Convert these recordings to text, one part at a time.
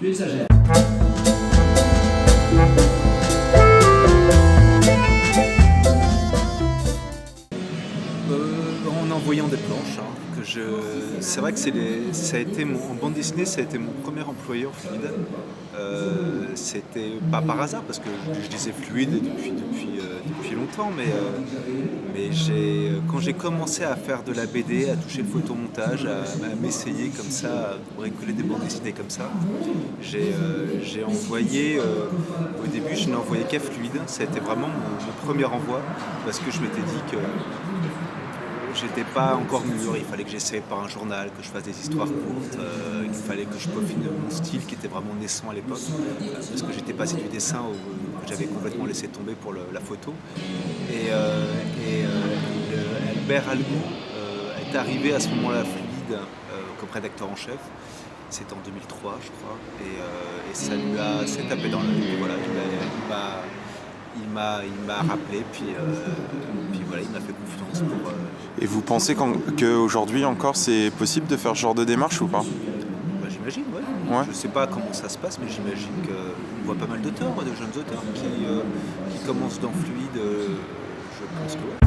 Tu exagères. En envoyant des planches, c'est vrai que ça a été en bande dessinée, ça a été mon premier employeur Fluide. C'était pas par hasard parce que je disais Fluide depuis longtemps, mais quand j'ai commencé à faire de la BD, à toucher le photomontage, à m'essayer comme ça, à bricoler des bandes dessinées comme ça, j'ai envoyé, au début je n'ai envoyé qu'à Fluide, ça a été vraiment mon premier envoi parce que je m'étais dit que j'étais pas encore mûr, il fallait que j'essaie par un journal, que je fasse des histoires courtes, il fallait que je peaufine mon style qui était vraiment naissant à l'époque, parce que j'étais passé du dessin que j'avais complètement laissé tomber pour la photo. Albert Algou est arrivé à ce moment-là à Fluide comme rédacteur en chef. C'était en 2003, je crois, et ça lui a s'est tapé dans l'œil. Voilà, il m'a rappelé, puis voilà, il m'a fait confiance pour. Et vous pensez qu'aujourd'hui encore c'est possible de faire ce genre de démarche ou pas? Bah, j'imagine, ouais. Je sais pas comment ça se passe, mais j'imagine qu'on voit pas mal d'auteurs, de jeunes auteurs qui commencent dans Fluide. Je pense que ouais.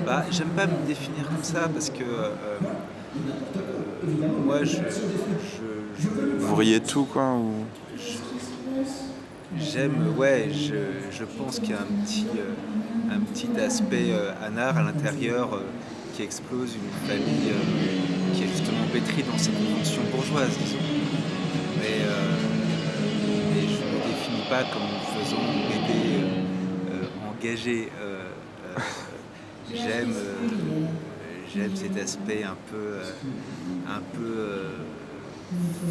Bah, j'aime pas me définir comme ça parce que moi Vous riez de tout quoi ou... J'aime, ouais, je pense qu'il y a un petit aspect anard à l'intérieur qui explose une famille qui est justement pétrie dans ses conventions bourgeoises, disons. Mais je ne me définis pas comme faisant une BD engagée. J'aime cet aspect un peu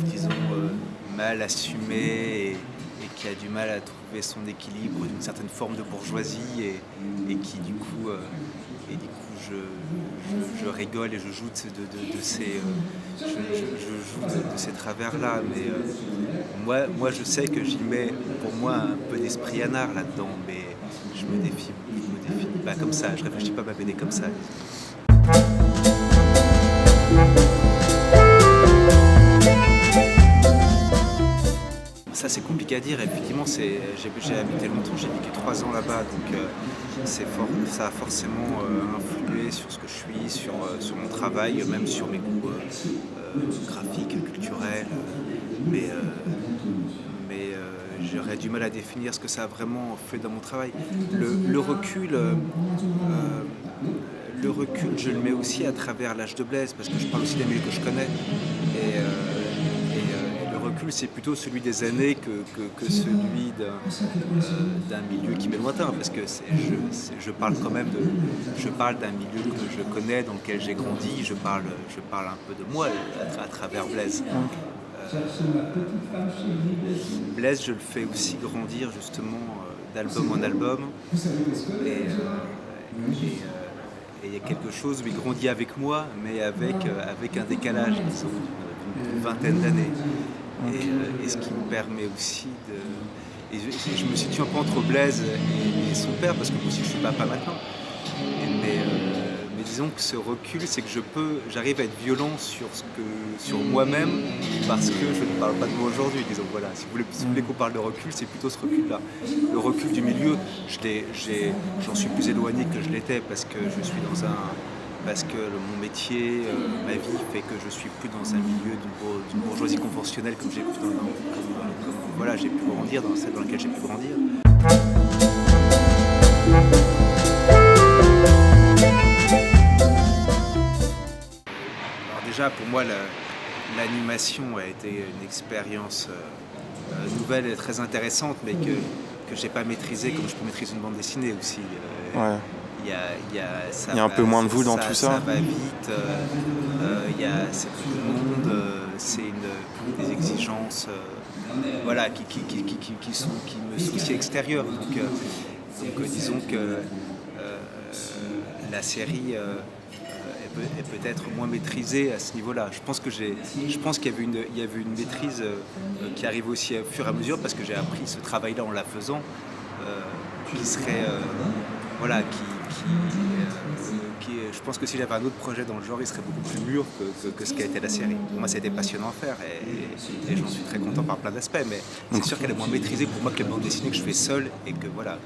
disons, mal assumé et qui a du mal à trouver son équilibre d'une certaine forme de bourgeoisie et qui du coup je rigole et je joue de ces travers-là, mais moi je sais que j'y mets pour moi un peu d'esprit anard là-dedans, mais je me définis pas comme ça, je réfléchis pas à ma BD comme ça. Ça c'est compliqué à dire, effectivement j'ai habité longtemps, j'ai vécu 3 ans là-bas, donc ça a forcément influé sur ce que je suis, sur mon travail, même sur mes goûts graphiques, culturels, mais j'aurais du mal à définir ce que ça a vraiment fait dans mon travail. Le recul, je le mets aussi à travers l'âge de Blaise, parce que je parle aussi d'un milieu que je connais. Et le recul, c'est plutôt celui des années que celui d'un milieu qui m'est lointain, parce que je parle quand même d'un milieu que je connais, dans lequel j'ai grandi. Je parle un peu de moi à travers Blaise. Blaise, je le fais aussi grandir justement d'album en album. Et il y a quelque chose où il grandit avec moi, mais avec un décalage, disons, d'une vingtaine d'années. Et ce qui me permet aussi de... Et je me situe un peu entre Blaise et son père, parce que moi aussi je suis papa maintenant. Mais disons que ce recul, c'est que j'arrive à être violent sur moi-même, parce que je ne parle pas de moi aujourd'hui, disons, voilà. Si vous voulez qu'on parle de recul, c'est plutôt ce recul-là. Le recul du milieu, j'en suis plus éloigné que je l'étais, parce que mon métier, ma vie fait que je suis plus dans un milieu d'une bourgeoisie conventionnelle comme j'ai pu j'ai pu grandir, dans celle dans laquelle j'ai pu grandir. Alors déjà, pour moi, l'animation a été une expérience nouvelle et très intéressante, mais que j'ai pas maîtrisée comme je peux maîtriser une bande dessinée aussi. Ouais. Il y a un peu moins de vous dans tout ça. Ça va vite, c'est tout le monde, c'est des exigences qui me sont aussi extérieures. Donc disons que la série est peut-être moins maîtrisée à ce niveau-là. Je pense qu'il y avait une maîtrise qui arrive aussi au fur et à mesure, parce que j'ai appris ce travail-là en la faisant, qui serait voilà, je pense que si j'avais un autre projet dans le genre, il serait beaucoup plus mûr que ce qu'a été la série. Pour moi, ça a été passionnant à faire et j'en suis très content par plein d'aspects, mais c'est sûr qu'elle est moins maîtrisée pour moi que les bandes dessinées que je fais seul et que voilà.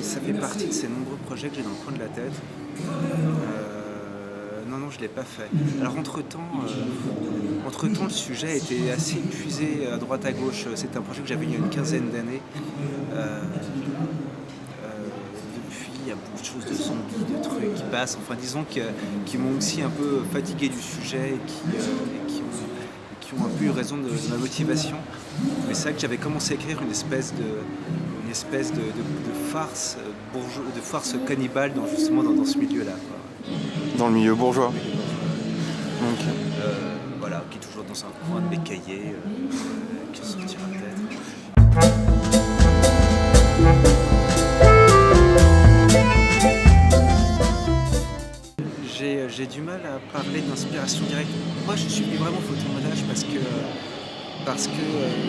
Ça fait partie de ces nombreux projets que j'ai dans le coin de la tête. Non, je ne l'ai pas fait. Alors entre-temps, le sujet était assez épuisé à droite à gauche. C'est un projet que j'avais il y a une quinzaine d'années. Depuis, il y a beaucoup de choses, de zombies, de trucs qui passent. Enfin, disons qui m'ont aussi un peu fatigué du sujet et qui ont un peu eu raison de ma motivation. Mais c'est vrai que j'avais commencé à écrire une espèce de farce de farce cannibale justement dans ce milieu-là, quoi. Dans le milieu bourgeois. Donc. Voilà, qui est toujours dans un coin de mes cahiers, qui sortira peut-être. J'ai du mal à parler d'inspiration directe. Moi, je suis vraiment photomontage parce que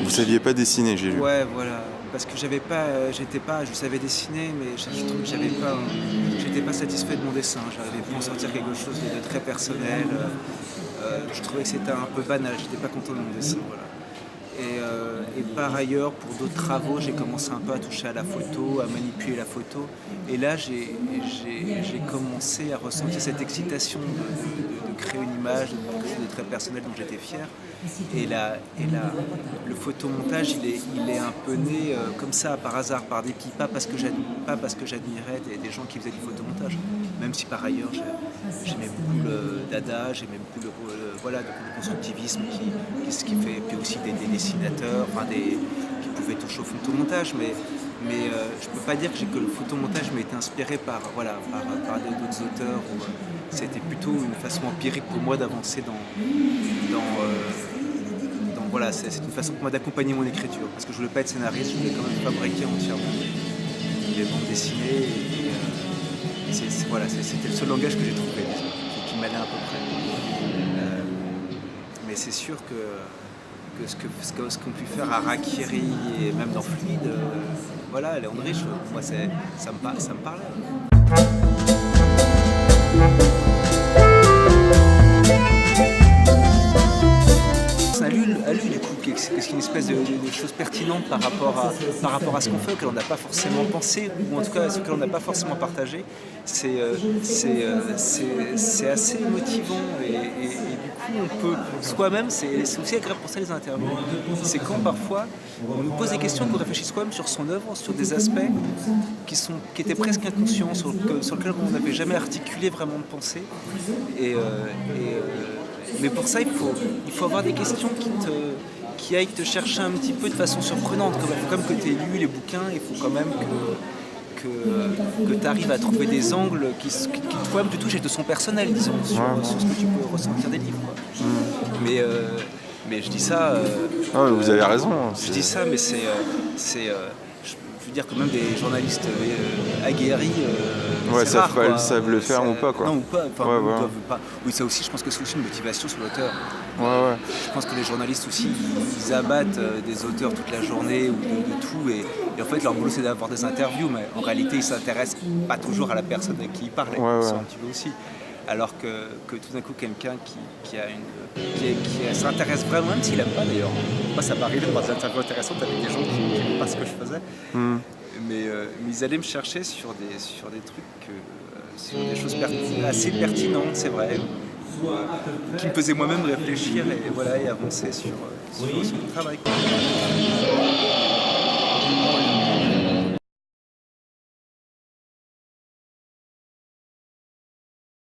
Vous saviez pas dessiner, j'ai lu. ouais, voilà. Parce que je savais dessiner, mais je trouve que j'étais pas satisfait de mon dessin. J'arrivais pas à en sortir quelque chose de très personnel. Je trouvais que c'était un peu banal. J'étais pas content de mon dessin, voilà. Et par ailleurs, pour d'autres travaux, j'ai commencé un peu à toucher à la photo, à manipuler la photo. Et là, j'ai commencé à ressentir cette excitation de créer une image, de quelque chose de très personnel dont j'étais fier. Et là, le photomontage, il est un peu né comme ça, par hasard, par dépit, pas parce que j'admirais des gens qui faisaient du photomontage. Même si par ailleurs, j'aimais beaucoup le dada, j'aimais beaucoup le constructivisme qui fait, puis aussi des dessinateurs, enfin qui pouvaient toucher au photomontage, mais je peux pas dire que le photomontage m'a été inspiré par d'autres auteurs. C'était plutôt une façon empirique pour moi d'avancer voilà, c'est une façon pour moi d'accompagner mon écriture, parce que je voulais pas être scénariste, je voulais quand même fabriquer entièrement les bandes dessinées. C'était le seul langage que j'ai trouvé, qui m'allait à peu près. Mais c'est sûr que ce qu'ont pu faire Harakiri et même dans Fluide, voilà, Léon Drich, moi ça me parlait. A lu du coup, qu'est-ce une espèce de chose pertinente par rapport à ce qu'on fait, auquel on n'a pas forcément pensé, ou en tout cas ce que l'on n'a pas forcément partagé. C'est assez motivant et du coup on peut soi-même, c'est aussi agréable pour ça les interviews. C'est quand parfois on nous pose des questions, qu'on réfléchit soi-même sur son œuvre, sur des aspects qui étaient presque inconscients, sur lesquels on n'avait jamais articulé vraiment de pensée. Mais pour ça, il faut avoir des questions qui aillent te chercher un petit peu de façon surprenante. Il faut quand même que tu aies lu les bouquins, il faut quand même que tu arrives à trouver des angles qui toi-même te touchent et te sont personnels, disons, sur ce que tu peux ressentir des livres, quoi. Mais je dis ça... vous avez raison. Je dis ça, mais je veux dire que même des journalistes aguerris savent le faire ou pas, quoi. Non, ou pas, doivent pas. Oui, ça aussi, je pense que c'est aussi une motivation sur l'auteur. Je pense que les journalistes aussi, ils abattent des auteurs toute la journée ou de tout, et en fait leur boulot c'est d'avoir des interviews, mais en réalité ils s'intéressent pas toujours à la personne à qui ils parlent, c'est un petit peu aussi. Alors que tout d'un coup quelqu'un qui s'intéresse vraiment, même s'il n'aime pas d'ailleurs. Moi ça m'arrivait de voir des interviews intéressantes avec des gens qui n'aimaient pas ce que je faisais. Mais ils allaient me chercher sur des trucs, sur des choses assez pertinentes, c'est vrai, qui me faisaient moi-même réfléchir et avancer sur mon travail.